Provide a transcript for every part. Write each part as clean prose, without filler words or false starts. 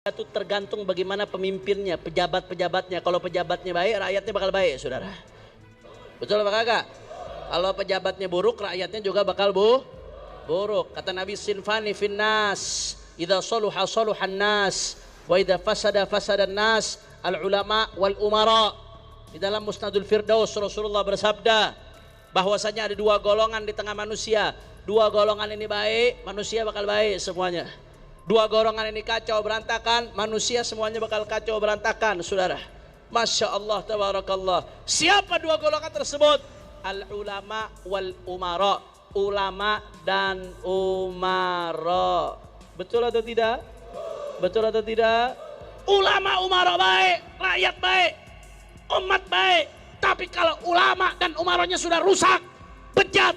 itu tergantung bagaimana pemimpinnya, pejabat-pejabatnya. Kalau pejabatnya baik, rakyatnya bakal baik, saudara. Betul apa kagak? Kalau pejabatnya buruk, rakyatnya juga bakal buruk. Kata Nabi, sinfani finnas, idza saluha saluhan nas, wa idza fasada fasadan nas, al ulama wal umara. Di dalam Musnadul Firdaus Rasulullah bersabda bahwasanya ada dua golongan di tengah manusia. Dua golongan ini baik, manusia bakal baik semuanya. Dua golongan ini kacau berantakan, manusia semuanya bakal kacau berantakan, saudara. Masya Allah, tabarakallah. Siapa dua golongan tersebut? Al ulama wal umara. Ulama dan umara. Betul atau tidak? Betul atau tidak? Ulama umara baik, rakyat baik, umat baik. Tapi kalau ulama dan umaranya sudah rusak, bejat,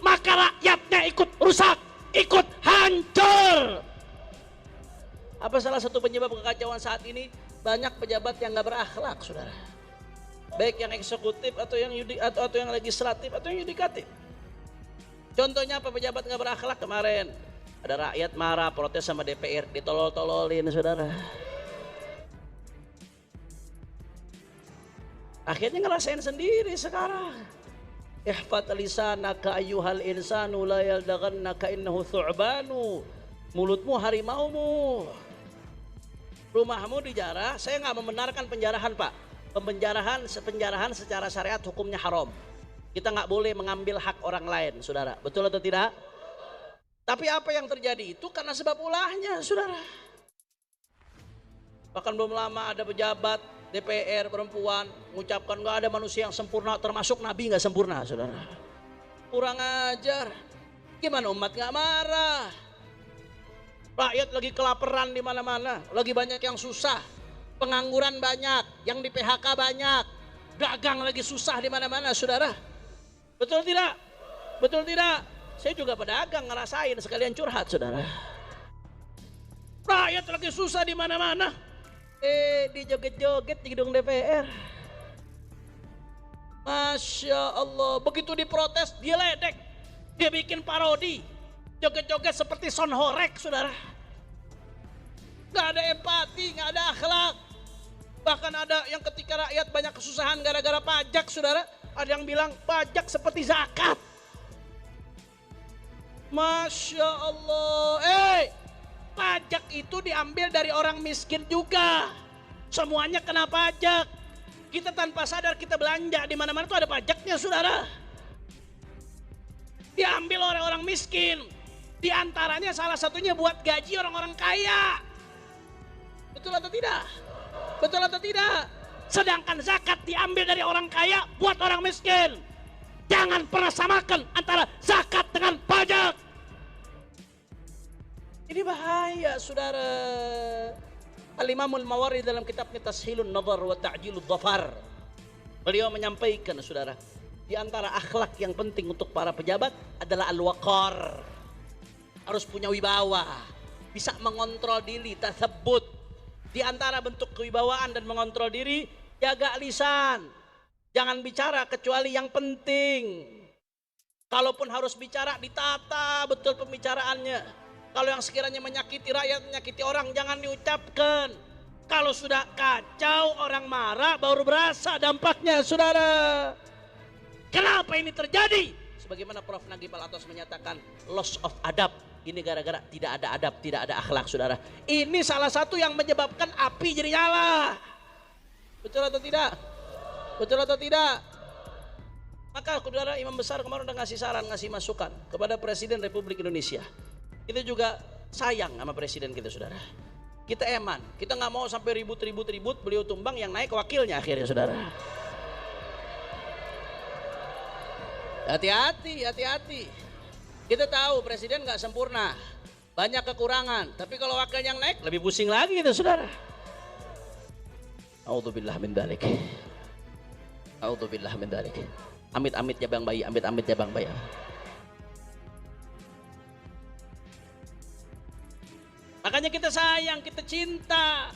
maka rakyatnya ikut rusak, ikut hancur. Apa salah satu penyebab kekacauan saat ini? Banyak pejabat yang nggak berakhlak, saudara. Baik yang eksekutif atau yang atau yang legislatif atau yang yudikatif. Contohnya apa pejabat nggak berakhlak kemarin? Ada rakyat marah protes sama DPR, ditolol-tololin, saudara. Akhirnya ngerasain sendiri sekarang. Ihfat lisanaka ayyuhal insanu la yaldagannaka innahu thu'banu. Mulutmu harimaumu. Rumahmu dijarah. Saya nggak membenarkan penjarahan, Pak. Penjarahan secara syariat hukumnya haram. Kita nggak boleh mengambil hak orang lain, saudara. Betul atau tidak? Tapi apa yang terjadi itu karena sebab ulahnya, saudara. Bahkan belum lama ada pejabat DPR perempuan mengucapkan nggak ada manusia yang sempurna, termasuk Nabi nggak sempurna, saudara. Kurang ajar. Gimana umat nggak marah? Rakyat lagi kelaparan di mana-mana, lagi banyak yang susah, pengangguran banyak, yang di PHK banyak, dagang lagi susah di mana-mana, saudara. Betul tidak? Betul tidak? Saya juga pedagang ngerasain, sekalian curhat, saudara. Rakyat lagi susah di mana-mana. Di joget-joget di gedung DPR. Masya Allah, begitu diprotes dia ledek, dia bikin parodi, joget-joget seperti Son Horek, saudara. Gak ada empati, gak ada akhlak. Bahkan ada yang ketika rakyat banyak kesusahan gara-gara pajak, saudara, ada yang bilang pajak seperti zakat. Masya Allah, pajak itu diambil dari orang miskin juga. Semuanya kena pajak. Kita tanpa sadar kita belanja di mana-mana itu ada pajaknya, saudara. Diambil oleh orang miskin. Di antaranya salah satunya buat gaji orang-orang kaya. Betul atau tidak? Betul atau tidak? Sedangkan zakat diambil dari orang kaya buat orang miskin. Jangan pernah samakan antara zakat dengan pajak. Ini bahaya, saudara. Al-Imamul Mawardi dalam kitabnya Tashilun Nazar wa Ta'jilud Dhafar, beliau menyampaikan, saudara, di antara akhlak yang penting untuk para pejabat adalah al-waqar. Harus punya wibawa, bisa mengontrol diri, tasabbut. Di antara bentuk kewibawaan dan mengontrol diri, jaga lisan. Jangan bicara kecuali yang penting. Kalaupun harus bicara, ditata betul pembicaraannya. Kalau yang sekiranya menyakiti rakyat, menyakiti orang, jangan diucapkan. Kalau sudah kacau, orang marah, baru berasa dampaknya, saudara. Kenapa ini terjadi? Sebagaimana Prof. Nagib Al-Atas menyatakan, loss of adab. Ini gara-gara tidak ada adab, tidak ada akhlak, saudara. Ini salah satu yang menyebabkan api jadi nyala. Betul atau tidak? Betul atau tidak? Maka saudara, Imam Besar kemarin udah ngasih saran, ngasih masukan kepada Presiden Republik Indonesia. Kita juga sayang sama presiden kita, saudara. Kita eman, kita nggak mau sampai ribut, beliau tumbang, yang naik wakilnya akhirnya, saudara. Hati-hati. Kita tahu presiden nggak sempurna, banyak kekurangan. Tapi kalau wakil yang naik lebih pusing lagi, gitu, saudara. A'udzubillah min dzalik. A'udzubillah min dzalik. Amit-amit ya bang bayi, amit-amit ya bang bayi. Makanya kita sayang, kita cinta.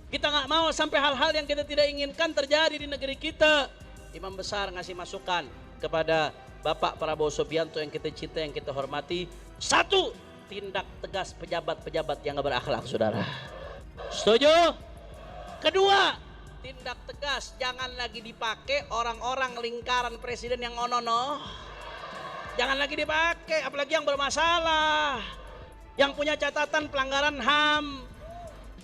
Kita nggak mau sampai hal-hal yang kita tidak inginkan terjadi di negeri kita. Imam Besar ngasih masukan kepada Bapak Prabowo Subianto yang kita cinta, yang kita hormati. Satu, tindak tegas pejabat-pejabat yang nggak berakhlak, saudara. Setuju? Kedua, tindak tegas, jangan lagi dipakai orang-orang lingkaran presiden yang onono. Jangan lagi dipakai, apalagi yang bermasalah, yang punya catatan pelanggaran HAM,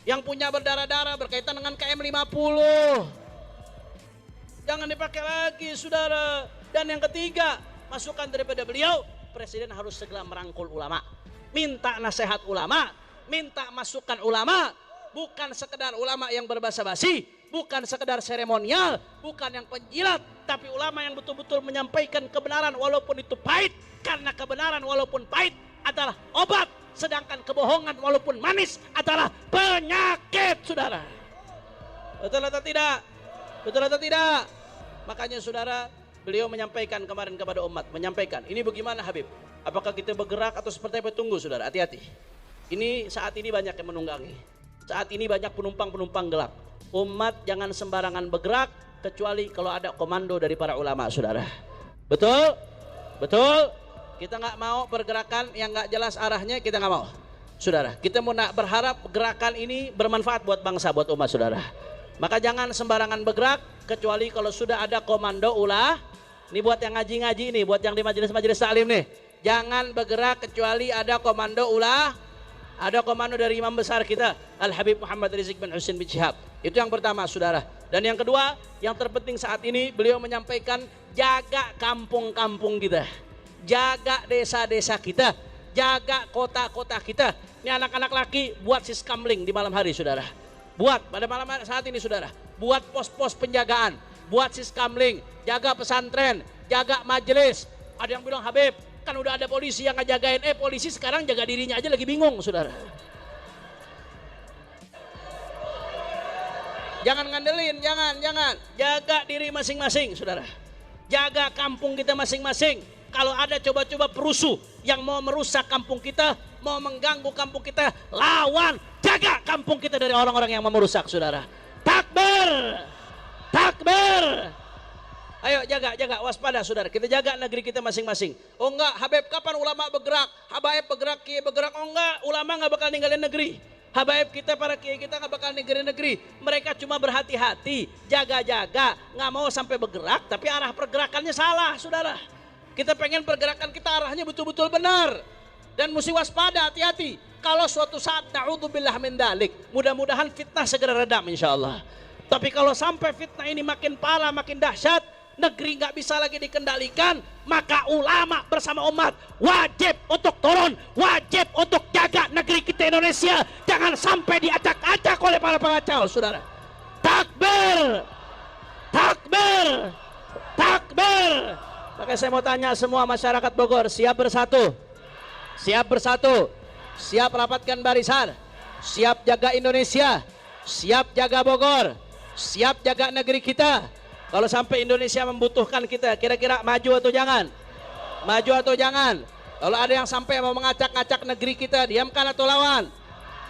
yang punya berdarah-darah berkaitan dengan KM 50. Jangan dipakai lagi, saudara. Dan yang ketiga, masukan daripada beliau, presiden harus segera merangkul ulama, minta nasihat ulama, minta masukan ulama, bukan sekedar ulama yang berbahasa basi, bukan sekedar seremonial, bukan yang penjilat, tapi ulama yang betul-betul menyampaikan kebenaran walaupun itu pahit, karena kebenaran walaupun pahit adalah obat, sedangkan kebohongan walaupun manis adalah penyakit, saudara. Betul atau tidak? Betul atau tidak? Makanya saudara, beliau menyampaikan kemarin kepada umat, menyampaikan, ini bagaimana Habib? Apakah kita bergerak atau seperti apa? Tunggu saudara, hati-hati. Ini saat ini banyak yang menunggangi. Saat ini banyak penumpang-penumpang gelap. Umat jangan sembarangan bergerak kecuali kalau ada komando dari para ulama, saudara. Betul? Betul? Kita nggak mau pergerakan yang nggak jelas arahnya, kita nggak mau, saudara. Kita mau berharap gerakan ini bermanfaat buat bangsa, buat umat, saudara. Maka jangan sembarangan bergerak kecuali kalau sudah ada komando ulah. Ini buat yang ngaji-ngaji nih, buat yang di majelis-majelis taklim nih. Jangan bergerak kecuali ada komando ulah. Ada komando dari imam besar kita, Al-Habib Muhammad Rizik bin Husain bin Syihab. Itu yang pertama, saudara. Dan yang kedua, yang terpenting saat ini, beliau menyampaikan jaga kampung-kampung kita, jaga desa-desa kita, jaga kota-kota kita. Ini anak-anak laki buat siskamling di malam hari, saudara. Buat pada malam hari saat ini, saudara. Buat pos-pos penjagaan, buat siskamling, jaga pesantren, jaga majelis. Ada yang bilang, Habib, kan udah ada polisi yang ngejagain. Polisi sekarang jaga dirinya aja lagi bingung, saudara. Jangan ngandelin, jangan. Jaga diri masing-masing, saudara. Jaga kampung kita masing-masing. Kalau ada coba-coba perusuh yang mau merusak kampung kita, mau mengganggu kampung kita, lawan. Jaga kampung kita dari orang-orang yang mau merusak, saudara. Takbir! Takbir! Ayo jaga, waspada, saudara. Kita jaga negeri kita masing-masing. Oh enggak, Habib, kapan ulama bergerak? Habaib bergerak, kiai bergerak. Oh enggak, ulama enggak bakal ninggalin negeri. Habaib kita, para kiai kita enggak bakal ninggalin negeri. Mereka cuma berhati-hati, jaga-jaga, nggak mau sampai bergerak, tapi arah pergerakannya salah, saudara. Kita pengen pergerakan kita arahnya betul-betul benar. Dan mesti waspada, hati-hati. Kalau suatu saat, na'udzubillah min dalik, mudah-mudahan fitnah segera redam insyaallah. Tapi kalau sampai fitnah ini makin parah, makin dahsyat, negeri nggak bisa lagi dikendalikan, maka ulama bersama umat wajib untuk turun, wajib untuk jaga negeri kita Indonesia, jangan sampai diacak-acak oleh para pengacau, saudara. Takbir, takbir, takbir. Maka saya mau tanya semua masyarakat Bogor, siap bersatu, siap bersatu, siap rapatkan barisan, siap jaga Indonesia, siap jaga Bogor, siap jaga negeri kita. Kalau sampai Indonesia membutuhkan kita, kira-kira maju atau jangan? Maju atau jangan? Kalau ada yang sampai mau mengacak-acak negeri kita, diamkan atau lawan?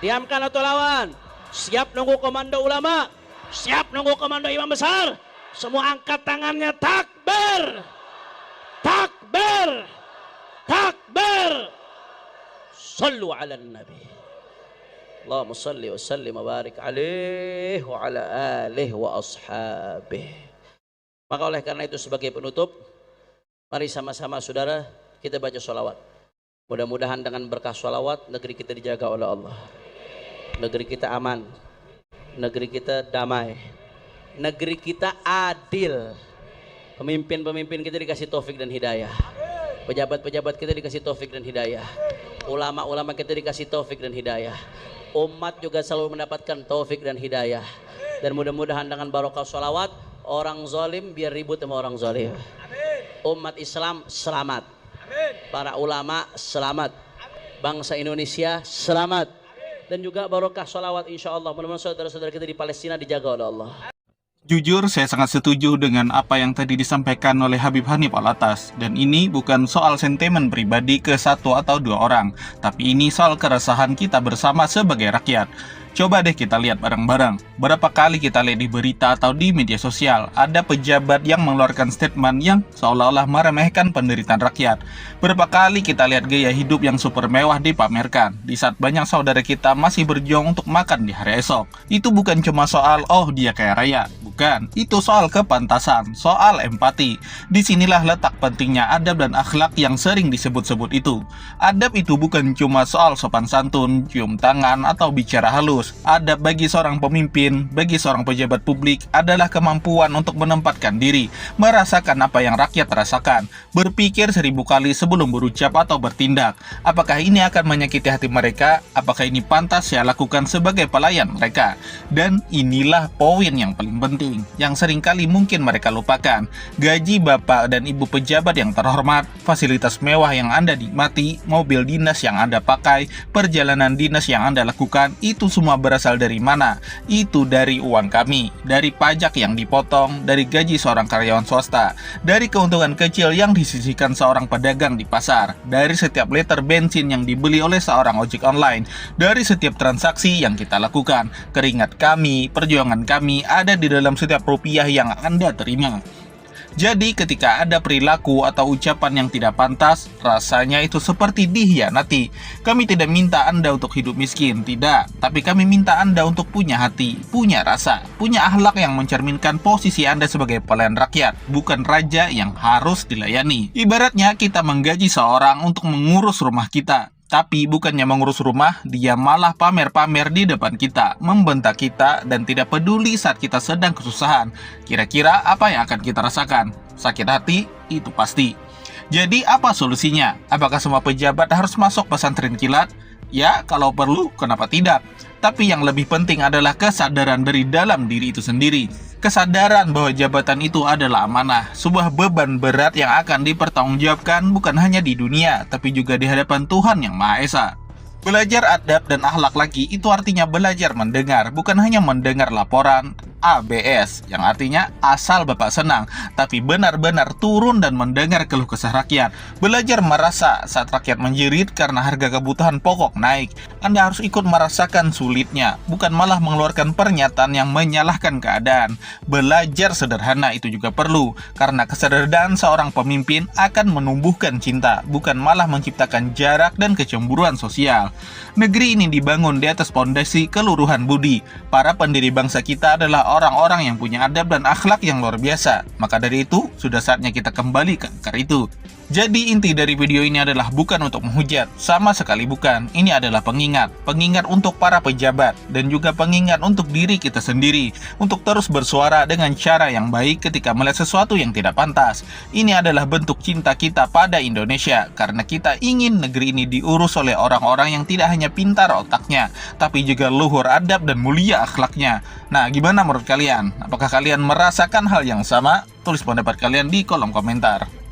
Diamkan atau lawan? Siap nunggu komando ulama? Siap nunggu komando imam besar? Semua angkat tangannya, takbir! Takbir! Takbir! Sallu ala nabi. Allahumma salli wa sallim wa barik alaihi wa ala alihi wa ashabihi. Maka oleh karena itu sebagai penutup, mari sama-sama saudara kita baca sholawat. Mudah-mudahan dengan berkah sholawat negeri kita dijaga oleh Allah. Negeri kita aman, negeri kita damai, negeri kita adil. Pemimpin-pemimpin kita dikasih taufik dan hidayah. Pejabat-pejabat kita dikasih taufik dan hidayah. Ulama-ulama kita dikasih taufik dan hidayah. Umat juga selalu mendapatkan taufik dan hidayah. Dan mudah-mudahan dengan barokah sholawat, orang zalim biar ribut sama orang zalim. Umat Islam selamat. Para ulama selamat. Bangsa Indonesia selamat. Dan juga barokah sholawat insya Allah. Mudah-mudahan saudara-saudara kita di Palestina dijaga oleh Allah. Jujur, saya sangat setuju dengan apa yang tadi disampaikan oleh Habib Hanif Alatas. Dan ini bukan soal sentimen pribadi ke satu atau dua orang, tapi ini soal keresahan kita bersama sebagai rakyat. Coba deh kita lihat bareng-bareng. Berapa kali kita lihat di berita atau di media sosial, ada pejabat yang mengeluarkan statement yang seolah-olah meremehkan penderitaan rakyat. Berapa kali kita lihat gaya hidup yang super mewah dipamerkan, di saat banyak saudara kita masih berjuang untuk makan di hari esok. Itu bukan cuma soal, oh dia kaya raya. Bukan, itu soal kepantasan, soal empati. Disinilah letak pentingnya adab dan akhlak yang sering disebut-sebut itu. Adab itu bukan cuma soal sopan santun, cium tangan, atau bicara halus. Adab bagi seorang pemimpin, bagi seorang pejabat publik adalah kemampuan untuk menempatkan diri, merasakan apa yang rakyat rasakan, berpikir 1000 kali sebelum berucap atau bertindak. Apakah ini akan menyakiti hati mereka? Apakah ini pantas saya lakukan sebagai pelayan mereka? Dan inilah poin yang paling penting, yang seringkali mungkin mereka lupakan. Gaji bapak dan ibu pejabat yang terhormat, fasilitas mewah yang Anda nikmati, mobil dinas yang Anda pakai, perjalanan dinas yang Anda lakukan, itu semua berasal dari mana? Itu dari uang kami, dari pajak yang dipotong, dari gaji seorang karyawan swasta, dari keuntungan kecil yang disisihkan seorang pedagang di pasar, dari setiap liter bensin yang dibeli oleh seorang ojek online, dari setiap transaksi yang kita lakukan. Keringat kami, perjuangan kami ada di dalam setiap rupiah yang Anda terima. Jadi ketika ada perilaku atau ucapan yang tidak pantas, rasanya itu seperti dikhianati. Kami tidak minta Anda untuk hidup miskin, tidak. Tapi kami minta Anda untuk punya hati, punya rasa, punya akhlak yang mencerminkan posisi Anda sebagai pelayan rakyat, bukan raja yang harus dilayani. Ibaratnya kita menggaji seorang untuk mengurus rumah kita. Tapi bukannya mengurus rumah, dia malah pamer-pamer di depan kita, membentak kita, dan tidak peduli saat kita sedang kesusahan. Kira-kira apa yang akan kita rasakan? Sakit hati? Itu pasti. Jadi apa solusinya? Apakah semua pejabat harus masuk pesantren kilat? Ya, kalau perlu, kenapa tidak? Tapi yang lebih penting adalah kesadaran dari dalam diri itu sendiri. Kesadaran bahwa jabatan itu adalah amanah, sebuah beban berat yang akan dipertanggungjawabkan bukan hanya di dunia, tapi juga di hadapan Tuhan Yang Maha Esa. Belajar adab dan akhlak lagi itu artinya belajar mendengar, bukan hanya mendengar laporan ABS, yang artinya asal Bapak senang, tapi benar-benar turun dan mendengar keluh kesah rakyat. Belajar merasa saat rakyat menjerit karena harga kebutuhan pokok naik. Anda harus ikut merasakan sulitnya, bukan malah mengeluarkan pernyataan yang menyalahkan keadaan. Belajar sederhana itu juga perlu, karena kesadaran seorang pemimpin akan menumbuhkan cinta, bukan malah menciptakan jarak dan kecemburuan sosial. Negeri ini dibangun di atas fondasi keluruhan budi. Para pendiri bangsa kita adalah orang-orang yang punya adab dan akhlak yang luar biasa. Maka dari itu, sudah saatnya kita kembali ke akar itu. Jadi inti dari video ini adalah bukan untuk menghujat, sama sekali bukan. Ini adalah pengingat untuk para pejabat, dan juga pengingat untuk diri kita sendiri, untuk terus bersuara dengan cara yang baik ketika melihat sesuatu yang tidak pantas. Ini adalah bentuk cinta kita pada Indonesia, karena kita ingin negeri ini diurus oleh orang-orang yang tidak hanya pintar otaknya, tapi juga luhur adab dan mulia akhlaknya. Nah, gimana menurut kalian? Apakah kalian merasakan hal yang sama? Tulis pendapat kalian di kolom komentar.